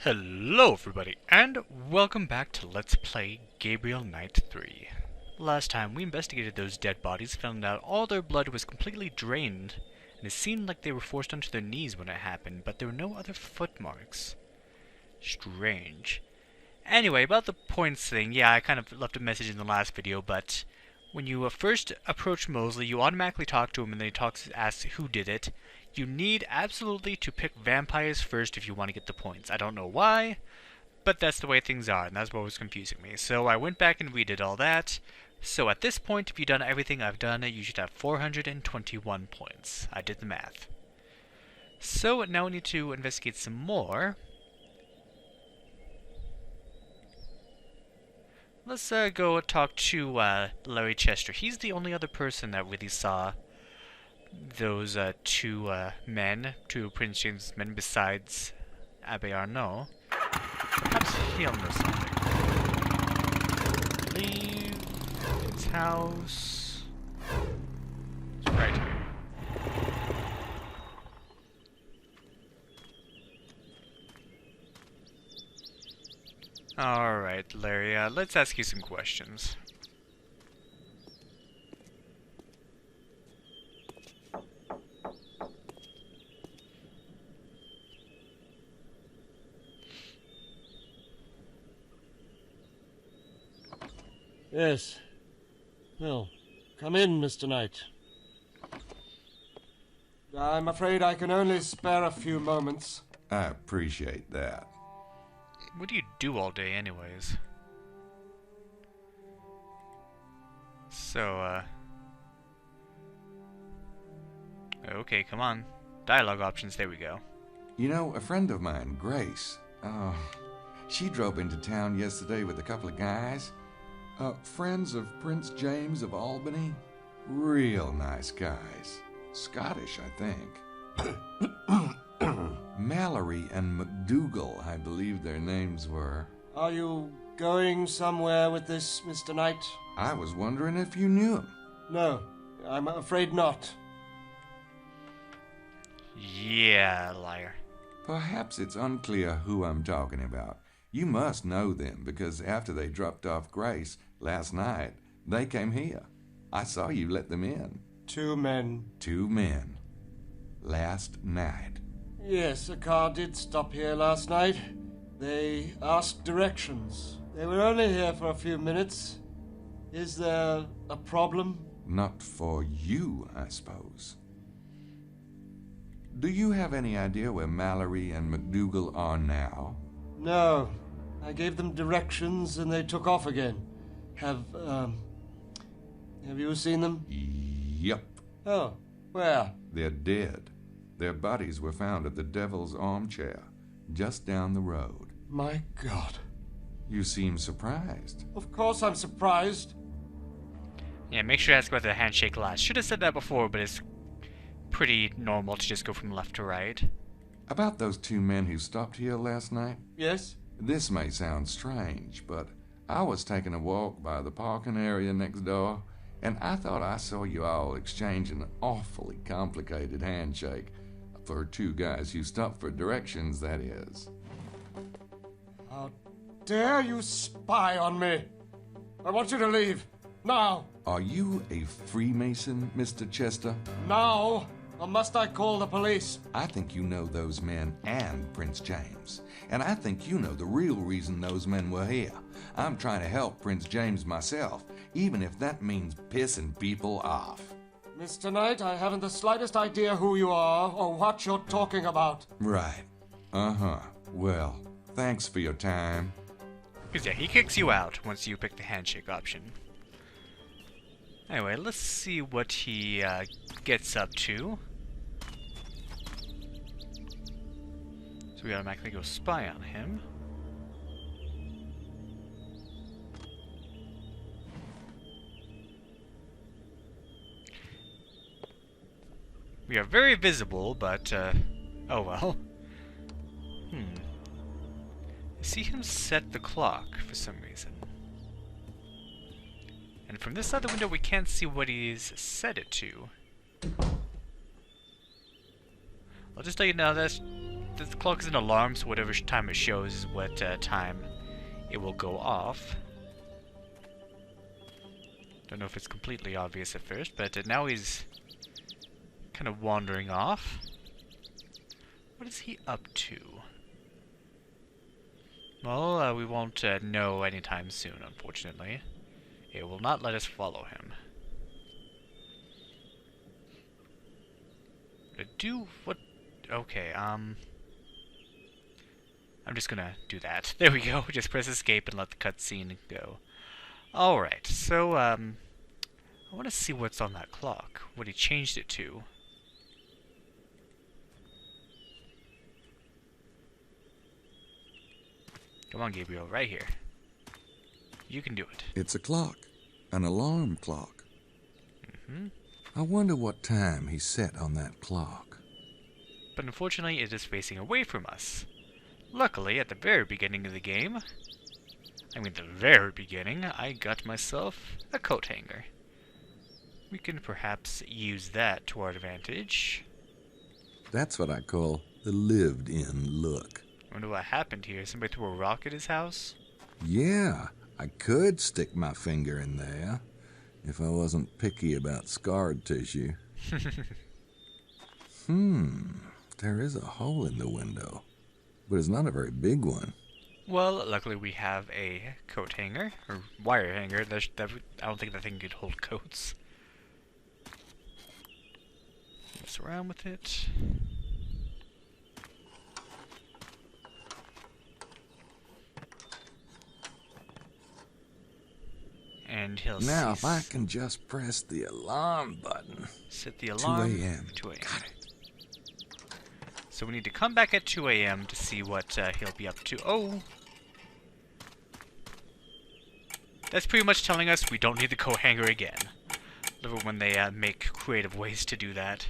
Hello everybody, and welcome back to Let's Play Gabriel Night 3. Last time we investigated those dead bodies, found out all their blood was completely drained, and it seemed like they were forced onto their knees when it happened, but there were no other footmarks. Strange. Anyway, about the points thing, yeah, I kind of left a message in the last video, but when you first approach Mosley, you automatically talk to him, and then he asks who did it. You need absolutely to pick vampires first if you want to get the points. I don't know why, but that's the way things are, and that's what was confusing me. So I went back and redid all that. So at this point, if you've done everything I've done, you should have 421 points. I did the math. So now we need to investigate some more. Let's go talk to Larry Chester. He's the only other person that really saw those two Prince James men besides Abbe Arnaud. Perhaps he'll know something. Leave his house. It's right here. Alright, Larry, let's ask you some questions. Yes. Well, come in, Mr. Knight. I'm afraid I can only spare a few moments. I appreciate that. What do you do all day anyways? So, okay, come on. Dialogue options, there we go. You know, a friend of mine, Grace, she drove into town yesterday with a couple of guys. Friends of Prince James of Albany. Real nice guys. Scottish, I think. Mallory and McDougal, I believe their names were. Are you going somewhere with this, Mr. Knight? I was wondering if you knew him. No, I'm afraid not. Yeah, liar. Perhaps it's unclear who I'm talking about. You must know them, because after they dropped off Grace last night, they came here. I saw you let them in. 2 men. 2 men. Last night. Yes, a car did stop here last night. They asked directions. They were only here for a few minutes. Is there a problem? Not for you, I suppose. Do you have any idea where Mallory and McDougal are now? No. I gave them directions and they took off again. Have you seen them? Yup. Oh, where? They're dead. Their bodies were found at the Devil's Armchair, just down the road. My God. You seem surprised. Of course I'm surprised. Yeah, make sure to ask about the handshake last. Should have said that before, but it's pretty normal to just go from left to right. About those 2 men who stopped here last night? Yes? This may sound strange, but I was taking a walk by the parking area next door, and I thought I saw you all exchange an awfully complicated handshake. For 2 guys who stopped for directions, that is. How dare you spy on me? I want you to leave. Now. Are you a Freemason, Mr. Chester? Now. Or must I call the police? I think you know those men and Prince James. And I think you know the real reason those men were here. I'm trying to help Prince James myself, even if that means pissing people off. Mr. Knight, I haven't the slightest idea who you are or what you're talking about. Right. Uh-huh. Well, thanks for your time. Because yeah, he kicks you out once you pick the handshake option. Anyway, let's see what he gets up to. So we automatically go spy on him. We are very visible, but, oh well. I see him set the clock for some reason. And from this side of the window, we can't see what he's set it to. I'll just let you know that's the clock is an alarm, so whatever time it shows is what time it will go off. Don't know if it's completely obvious at first, but now he's kind of wandering off. What is he up to? Well, we won't know anytime soon, unfortunately. It will not let us follow him. What? Okay, I'm just gonna do that. There we go. Just press escape and let the cutscene go. Alright, so, I want to see what's on that clock. What he changed it to. Come on, Gabriel, right here. You can do it. It's a clock. An alarm clock. Mm-hmm. I wonder what time he set on that clock. But unfortunately, it is facing away from us. Luckily, at the very beginning of the game, I got myself a coat hanger. We can perhaps use that to our advantage. That's what I call the lived-in look. I wonder what happened here. Somebody threw a rock at his house? Yeah, I could stick my finger in there if I wasn't picky about scarred tissue. There is a hole in the window, but it's not a very big one. Well, luckily we have a coat hanger, or wire hanger. I don't think that thing could hold coats. Mess around with it. And he'll Now, if I can just press the alarm button. Set the alarm. 2 a.m. 2 a.m. Got it. So we need to come back at 2 a.m. to see what he'll be up to. Oh! That's pretty much telling us we don't need the coat hanger again. Love it when they make creative ways to do that.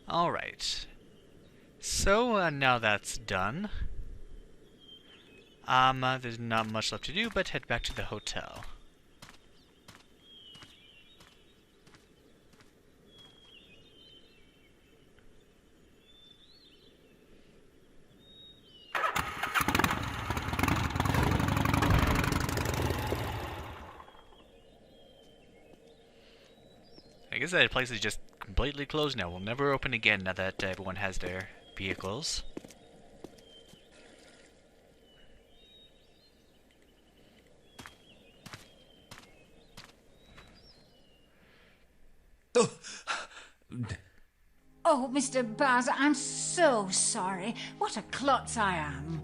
Alright. So, now that's done. There's not much left to do, but head back to the hotel. I guess that place is just completely closed now. Will never open again now that everyone has their vehicles. Oh, Mr. Bowser, I'm so sorry. What a klutz I am.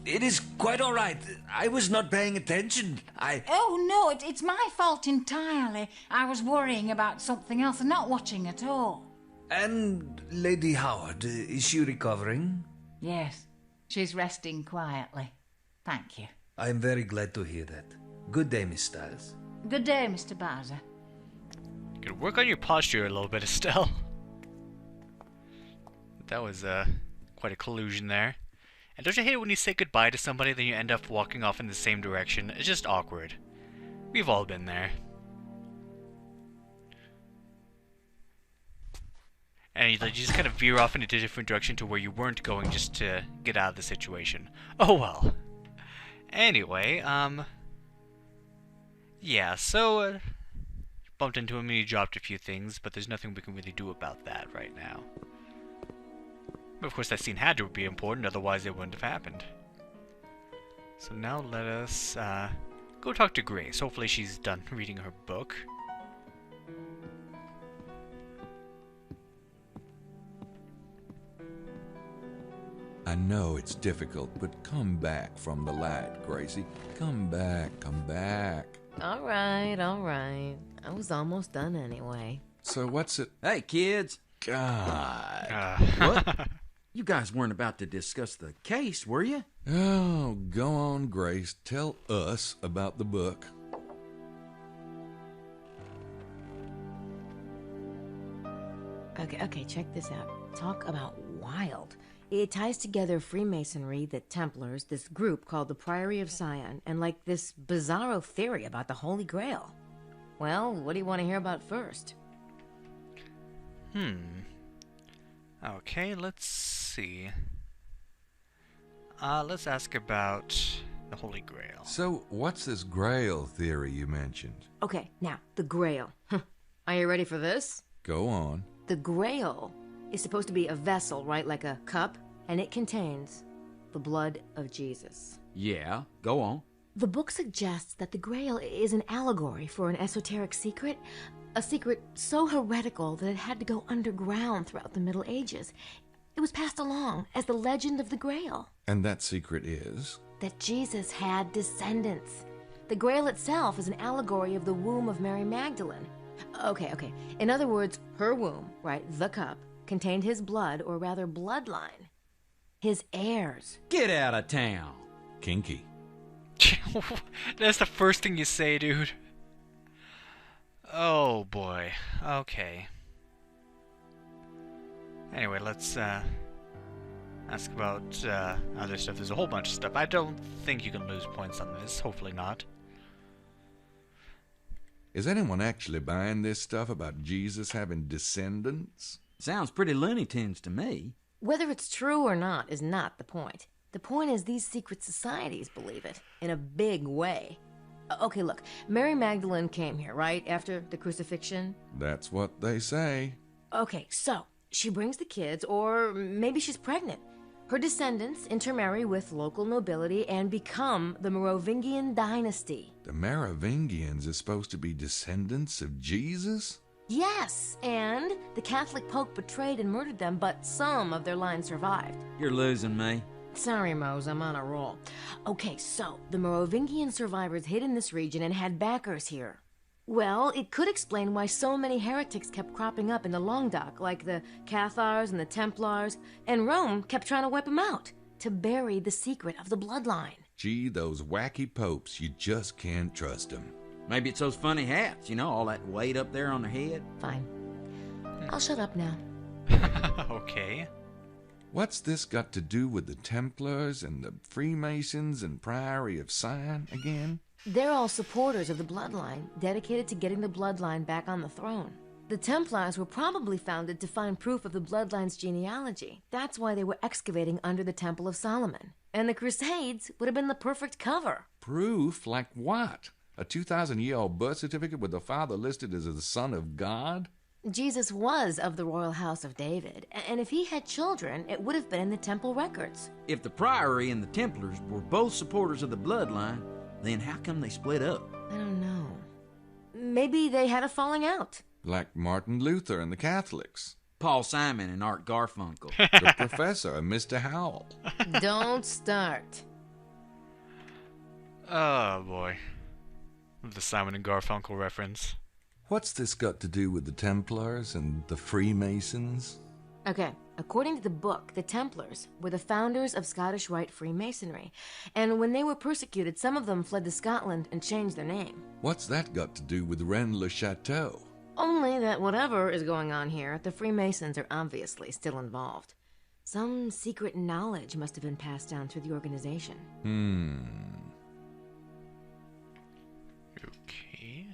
It is quite all right. I was not paying attention. Oh, no, it's my fault entirely. I was worrying about something else and not watching at all. And Lady Howard, is she recovering? Yes, she's resting quietly. Thank you. I am very glad to hear that. Good day, Miss Styles. Good day, Mr. Bowser. You could work on your posture a little bit, Estelle. That was quite a collusion there. And don't you hate it when you say goodbye to somebody, then you end up walking off in the same direction? It's just awkward. We've all been there. And you just kind of veer off in a different direction to where you weren't going just to get out of the situation. Oh well. Anyway, yeah, so, bumped into him and he dropped a few things, but there's nothing we can really do about that right now. But of course that scene had to be important, otherwise it wouldn't have happened. So now let us go talk to Grace. Hopefully she's done reading her book. I know it's difficult, but come back from the light, Gracie. Come back, come back. All right. I was almost done anyway. So what's it? Hey, kids. God. What? You guys weren't about to discuss the case, were you? Oh, go on, Grace. Tell us about the book. Okay, check this out. Talk about wild. It ties together Freemasonry, the Templars, this group called the Priory of Sion, and like this bizarro theory about the Holy Grail. Well, what do you want to hear about first? Okay, let's see. Let's ask about the Holy Grail. So, what's this Grail theory you mentioned? Okay, now, the Grail. Are you ready for this? Go on. The Grail is supposed to be a vessel, right? Like a cup, and it contains the blood of Jesus. Yeah, go on. The book suggests that the Grail is an allegory for an esoteric secret, a secret so heretical that it had to go underground throughout the Middle Ages. It was passed along as the legend of the Grail. And that secret is? That Jesus had descendants. The Grail itself is an allegory of the womb of Mary Magdalene. Okay. In other words, her womb, right, the cup, contained his blood, or rather bloodline. His heirs. Get out of town. Kinky. That's the first thing you say, dude. Oh boy. Okay. Anyway, let's ask about other stuff. There's a whole bunch of stuff. I don't think you can lose points on this. Hopefully not. Is anyone actually buying this stuff about Jesus having descendants? Sounds pretty Looney Tunes to me. Whether it's true or not is not the point. The point is these secret societies believe it, in a big way. Okay, look, Mary Magdalene came here, right, after the crucifixion? That's what they say. Okay, so she brings the kids, or maybe she's pregnant. Her descendants intermarry with local nobility and become the Merovingian dynasty. The Merovingians are supposed to be descendants of Jesus? Yes, and the Catholic Pope betrayed and murdered them, but some of their line survived. You're losing me. Sorry, Mose, I'm on a roll. Okay, so the Merovingian survivors hid in this region and had backers here. Well, it could explain why so many heretics kept cropping up in the Languedoc, like the Cathars and the Templars, and Rome kept trying to wipe them out, to bury the secret of the bloodline. Gee, those wacky popes, you just can't trust them. Maybe it's those funny hats, all that weight up there on their head. Fine. I'll shut up now. Okay. What's this got to do with the Templars and the Freemasons and Priory of Sion again? They're all supporters of the bloodline, dedicated to getting the bloodline back on the throne. The Templars were probably founded to find proof of the bloodline's genealogy. That's why they were excavating under the Temple of Solomon. And the Crusades would have been the perfect cover. Proof? Like what? A 2,000-year-old birth certificate with the father listed as the son of God? Jesus was of the royal house of David, and if he had children, it would have been in the temple records. If the Priory and the Templars were both supporters of the bloodline, then how come they split up? I don't know. Maybe they had a falling out. Like Martin Luther and the Catholics. Paul Simon and Art Garfunkel. The professor and Mr. Howell. Don't start. Oh boy. The Simon and Garfunkel reference. What's this got to do with the Templars and the Freemasons? Okay, according to the book, the Templars were the founders of Scottish Rite Freemasonry, and when they were persecuted, some of them fled to Scotland and changed their name. What's that got to do with Rennes-le-Château? Only that whatever is going on here, the Freemasons are obviously still involved. Some secret knowledge must have been passed down through the organization. Okay.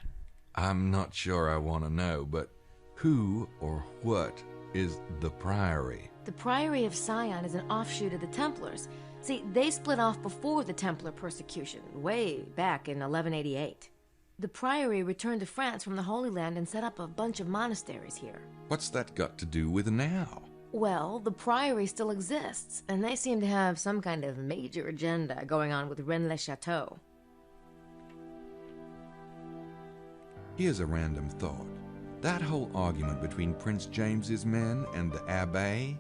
I'm not sure I want to know, but who or what is the Priory? The Priory of Sion is an offshoot of the Templars. See, they split off before the Templar persecution, way back in 1188. The Priory returned to France from the Holy Land and set up a bunch of monasteries here. What's that got to do with now? Well, the Priory still exists, and they seem to have some kind of major agenda going on with Rennes-le-Château. Here's a random thought. That whole argument between Prince James's men and the Abbé,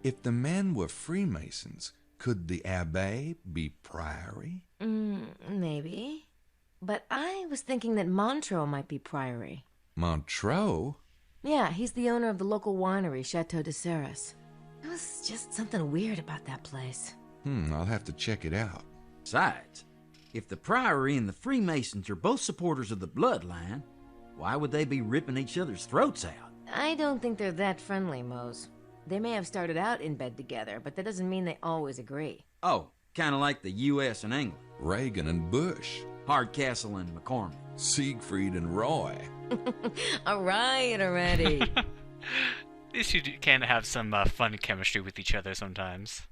if the men were Freemasons, could the Abbé be Priory? Maybe. But I was thinking that Montreux might be Priory. Montreux? Yeah, he's the owner of the local winery, Chateau de Serres. There was just something weird about that place. I'll have to check it out. Besides, if the Priory and the Freemasons are both supporters of the bloodline, why would they be ripping each other's throats out? I don't think they're that friendly, Mose. They may have started out in bed together, but that doesn't mean they always agree. Oh, kind of like the U.S. and England. Reagan and Bush. Hardcastle and McCormick. Siegfried and Roy. All right already. At least you can have some fun chemistry with each other sometimes.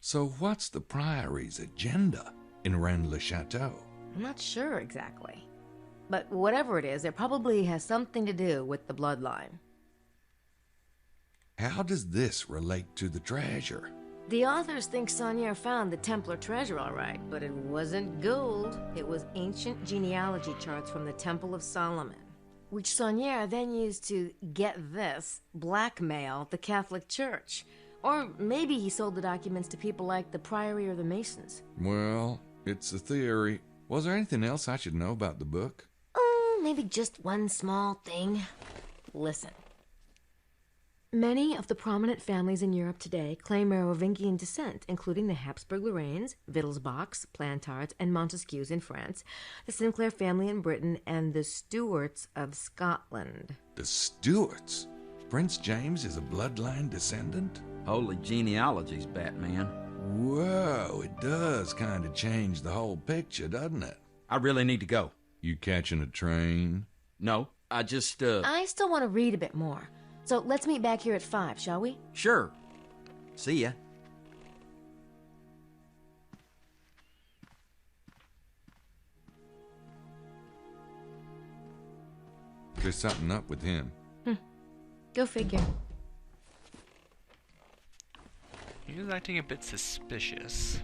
So what's the Priory's agenda in Rennes-le-Château? I'm not sure exactly. But whatever it is, it probably has something to do with the bloodline. How does this relate to the treasure? The authors think Saunier found the Templar treasure all right, but it wasn't gold. It was ancient genealogy charts from the Temple of Solomon, which Saunier then used to, get this, blackmail the Catholic Church. Or maybe he sold the documents to people like the Priory or the Masons. Well, it's a theory. Was there anything else I should know about the book? Oh, maybe just one small thing. Listen. Many of the prominent families in Europe today claim Merovingian descent, including the Habsburg-Lorraines, Wittelsbachs, Plantards, and Montesquieux in France, the Sinclair family in Britain, and the Stuarts of Scotland. The Stuarts? Prince James is a bloodline descendant? Holy genealogies, Batman. Whoa, it does kind of change the whole picture, doesn't it? I really need to go. You catching a train? No, I just, I still want to read a bit more. So let's meet back here at 5, shall we? Sure. See ya. There's something up with him. Go figure. He's acting a bit suspicious.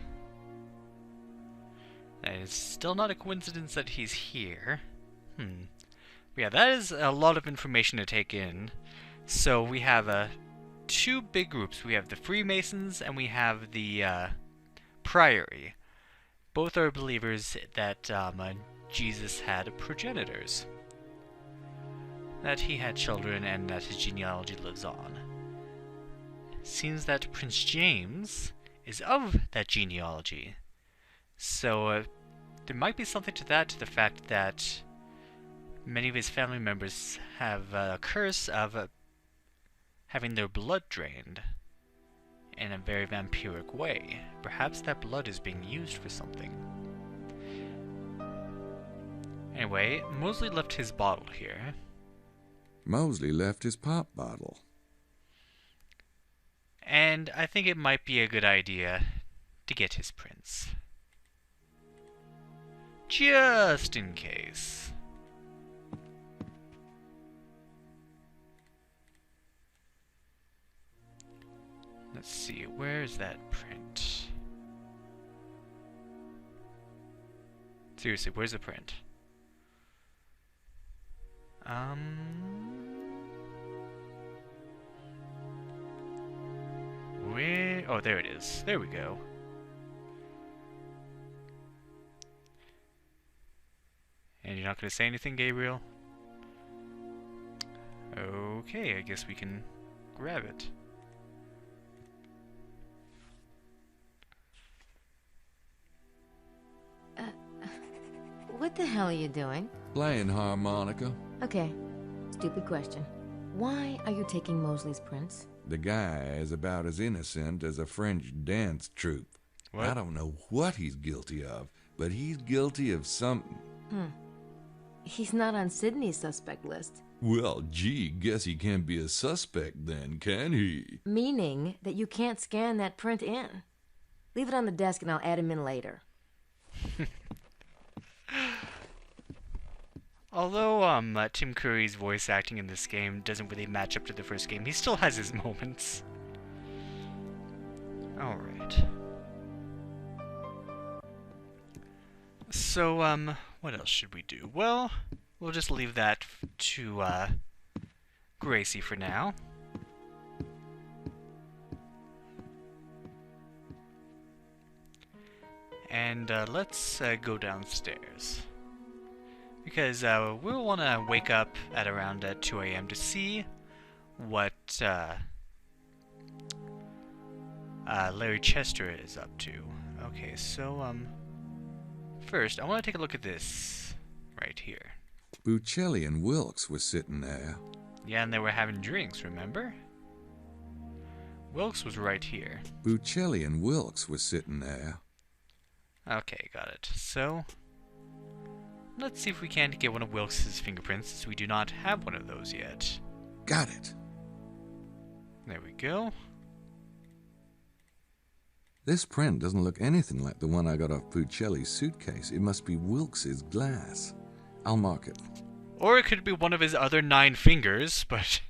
And it's still not a coincidence that he's here. Yeah, that is a lot of information to take in. So we have two big groups. We have the Freemasons and we have the Priory. Both are believers that Jesus had progenitors. That he had children and that his genealogy lives on. Seems that Prince James is of that genealogy. So there might be something to that, to the fact that many of his family members have a curse of having their blood drained in a very vampiric way. Perhaps that blood is being used for something. Anyway, Mosley left his bottle here. Mosley left his pop bottle. And I think it might be a good idea to get his prints. Just in case. Let's see, where is that print? Seriously, where's the print? Where? Oh, there it is. There we go. And you're not going to say anything, Gabriel? Okay, I guess we can grab it. What the hell are you doing? Playing harmonica. Okay, stupid question. Why are you taking Mosley's prints? The guy is about as innocent as a French dance troupe. What? I don't know what he's guilty of, but he's guilty of something. He's not on Sydney's suspect list. Well, gee, guess he can't be a suspect then, can he? Meaning that you can't scan that print in. Leave it on the desk and I'll add him in later. Although Tim Curry's voice acting in this game doesn't really match up to the first game, he still has his moments. Alright. So, what else should we do? Well, we'll just leave that to Gracie for now. And let's go downstairs. Because we'll want to wake up at around 2 a.m. to see what Larry Chester is up to. Okay, so first I want to take a look at this right here. Buccelli and Wilkes were sitting there. Yeah, and they were having drinks, remember? Wilkes was right here. Buccelli and Wilkes were sitting there. Okay, got it. So let's see if we can't get one of Wilkes' fingerprints, since we do not have one of those yet. Got it. There we go. This print doesn't look anything like the one I got off Buccelli's suitcase. It must be Wilkes's glass. I'll mark it. Or it could be one of his other 9 fingers, but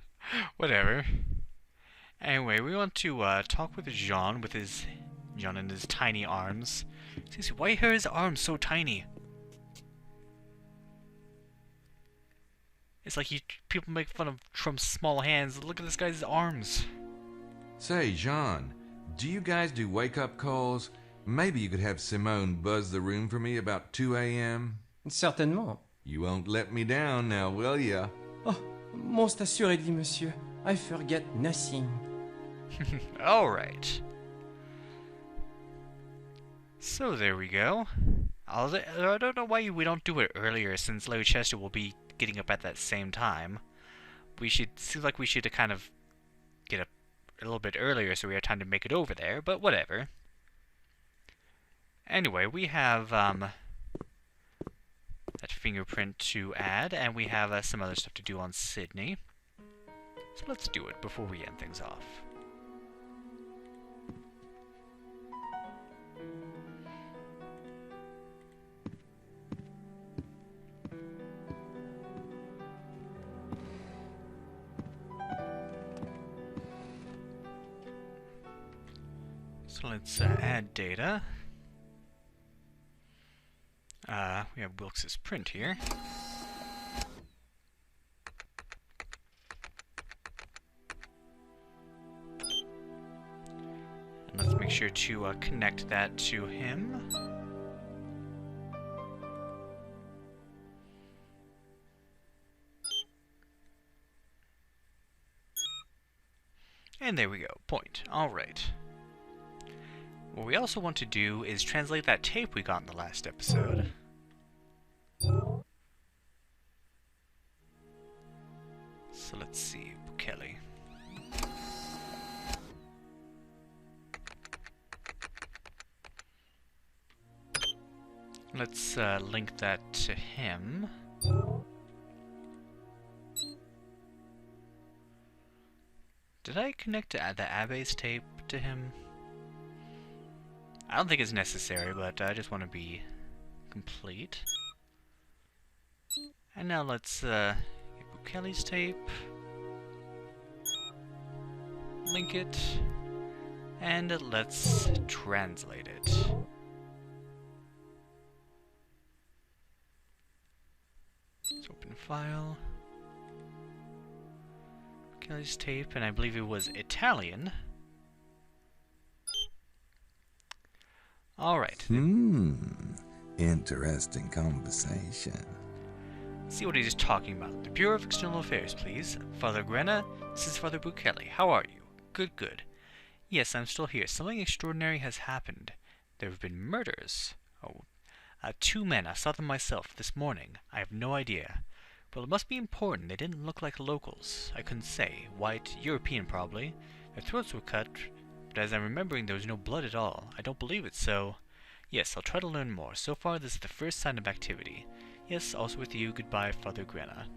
whatever. Anyway, we want to talk with Jean and his tiny arms. Seriously, why are his arms so tiny? It's like people make fun of Trump's small hands. Look at this guy's arms. Say, Jean, do you guys do wake-up calls? Maybe you could have Simone buzz the room for me about 2 a.m.? Certainement. You won't let me down now, will ya? Oh, most assuredly, monsieur. I forget nothing. Alright. So there we go. I don't know why we don't do it earlier, since Larry Chester will be getting up at that same time. Seems like we should kind of get up a little bit earlier so we have time to make it over there, but whatever. Anyway, we have that fingerprint to add, and we have some other stuff to do on Sydney. So let's do it before we end things off. So let's add data. We have Wilkes's print here. And let's make sure to connect that to him. And there we go. Point. Alright. What we also want to do is translate that tape we got in the last episode. So let's see, Buccelli. Let's link that to him. Did I connect the Abbe's tape to him? I don't think it's necessary, but I just want to be complete. And now let's get Buccelli's tape, link it, and let's translate it. Let's open file. Buccelli's tape, and I believe it was Italian. Alright. Interesting conversation. See what he's talking about. The Bureau of External Affairs, please. Father Grena, this is Father Buccelli. How are you? Good, good. Yes, I'm still here. Something extraordinary has happened. There have been murders. Oh, 2 men. I saw them myself this morning. I have no idea. Well, it must be important. They didn't look like locals. I couldn't say. White, European probably. Their throats were cut, but as I'm remembering, there was no blood at all. I don't believe it, so... Yes, I'll try to learn more. So far, this is the first sign of activity. Yes, also with you. Goodbye, Father Grena.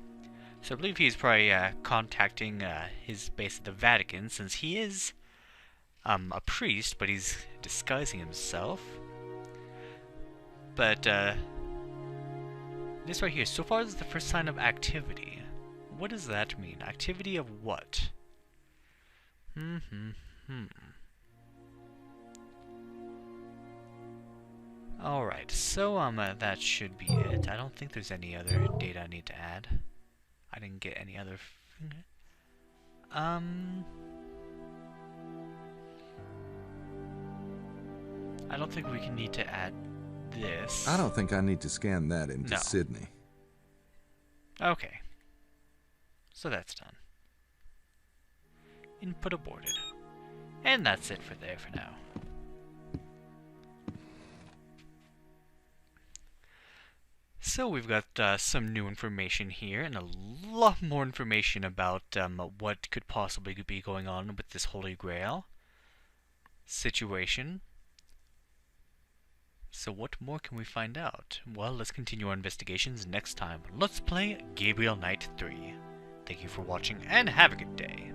So I believe he's probably contacting his base at the Vatican, since he is a priest, but he's disguising himself. But this right here, so far this is the first sign of activity. What does that mean? Activity of what? Alright, so that should be it. I don't think there's any other data I need to add. I didn't get any other... I don't think we can need to add this. I don't think I need to scan that into No. Sydney. Okay. So that's done. Input aborted. And that's it for now. So we've got some new information here, and a lot more information about what could possibly be going on with this Holy Grail situation. So what more can we find out? Well, let's continue our investigations next time. Let's play Gabriel Knight 3. Thank you for watching, and have a good day.